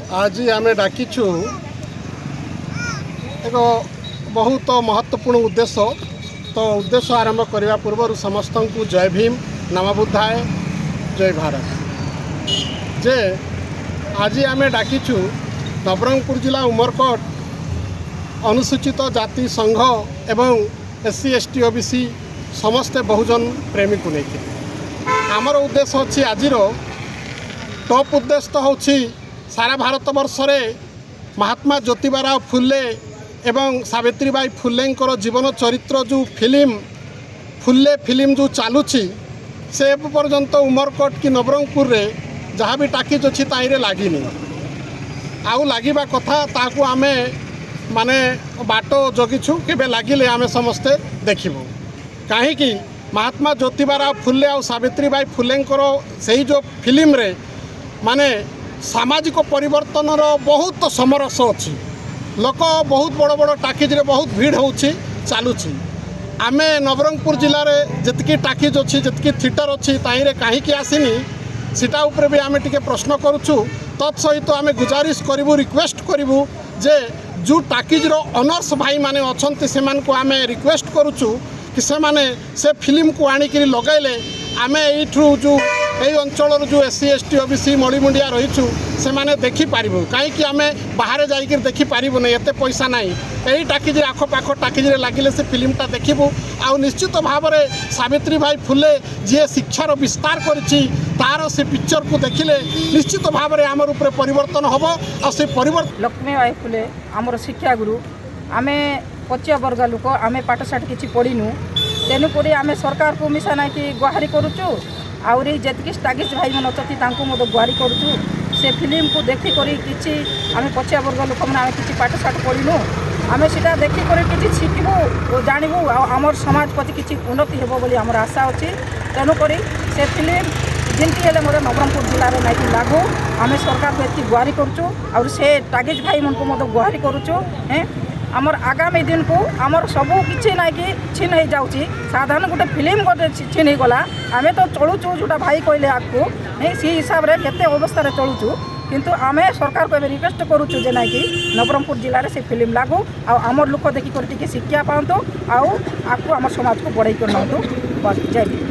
आज आम डाकिचु एक बहुत महत्वपूर्ण उद्देश्य। तो उद्देश्य आरंभ करने पूर्व समस्त को जय भीम, नमो बुद्धाय, जय भारत। जे आज आम डाकिचु नवरंगपुर जिला उमरकोट अनुसूचित जाति संघ एवं SC ST OBC समस्ते बहुजन प्रेमी को लेकर आमर उद्देश्य अच्छी आज टॉप उद्देश्य तो होची सारा भारत वर्ष रे महात्मा ज्योतिबा फुले एवं सावित्रीबाई फुलेंकर जीवन चरित्र जो फिल्म फुले फिल्म जो चलुची से पर्यंत उमरकोट कि नवरंगपुर रे जहाँ भी टाकिज अच्छी ताईरे लगिनी आउ लगे कथा ताकू आमे माने बाटो जगिछु केबे लागिले आमे समस्ते देखिबु कहीं महात्मा ज्योतिबा फुले और सावित्रीबाई फुलेंकर सही जो फिल्म रे माने सामाजिक परिवर्तन बहुत समरस अच्छी लोक बहुत बड़ बड़ टाकिज रे बहुत भीड़ होची चलुची आमे नवरंगपुर जिले में जितकी टाकिज अच्छी जितकी थिएटर अच्छी ताईरे कहीं आसीनी सीटा उपरे भी आमे टिके प्रश्न करुचु। तत्सहित आमे गुजारिश करिवु रिक्वेस्ट करिवु जे जो टाकिज रो ऑनर्स भाई माने अछंती से मान को आमे रिक्वेस्ट करुचु कि से माने से फिल्म को आनी करी लगाइले आमे एठू जो এই অঞ্চলর যে SC ST OBC মলিমুন্ডিয়া রয়েছু সে দেখি পারিবু কहीं आम बाहर जाइए देखी पारिबु नहीं एते पैसा नहीं यही टाकिज आखपाख टाकिज लगिले से फिल्मटा देखिबु आ निश्चित भाव में सावित्री भाई फुले जी शिक्षार विस्तार करिछि तार से पिक्चर को देखिले निश्चित भाव में आमर ऊपर परिवर्तन हम आ से परिवर्तन लक्ष्मी बाई फुले आमर शिक्षा गुरु आम पचिया वर्ग लोक आम पाठशाठ किसी पढ़ीनु तेणुक आम सरकार को मिशा ना कि गुहारी करुचु आउरी जेतकी टाकिज भाई मन अच्छा गुहारी करुचु से फिल्म को देखिक कि आम पचिया वर्ग लोक मैंने किसी पाठशाठ पढ़ीनु आम सीटा देखिक कि शिखबू और जानबू आमर समाज प्रति किसी उन्नति हो बोली आमर आशा अच्छी तेणुक से फिल्म जमती हेले मोर नवरंगपुर जिले में नाइक लागू आम सरकार को एति गुहारी करुचु और से टाकिज भाई मन को गुहारी करुचु हैं आमर आगामी दिन को आमर सबू किसी ना कि छीन हो जाऊँगी साधारण गोटे फिल्म गोटे छीन गला आम तो चलुचु जोटा भाई कहले आपको सी हिसाब से केते अवस्था चलुचु किंतु आम सरकार को रिक्वेस्ट करुचु जे ना कि नवरंगपुर जिले में से फिल्म लागू आमर लोक देखिक शिक्षा पातु आउ आपको आम समाज को बढ़ाई कर नौ बस जय भीम।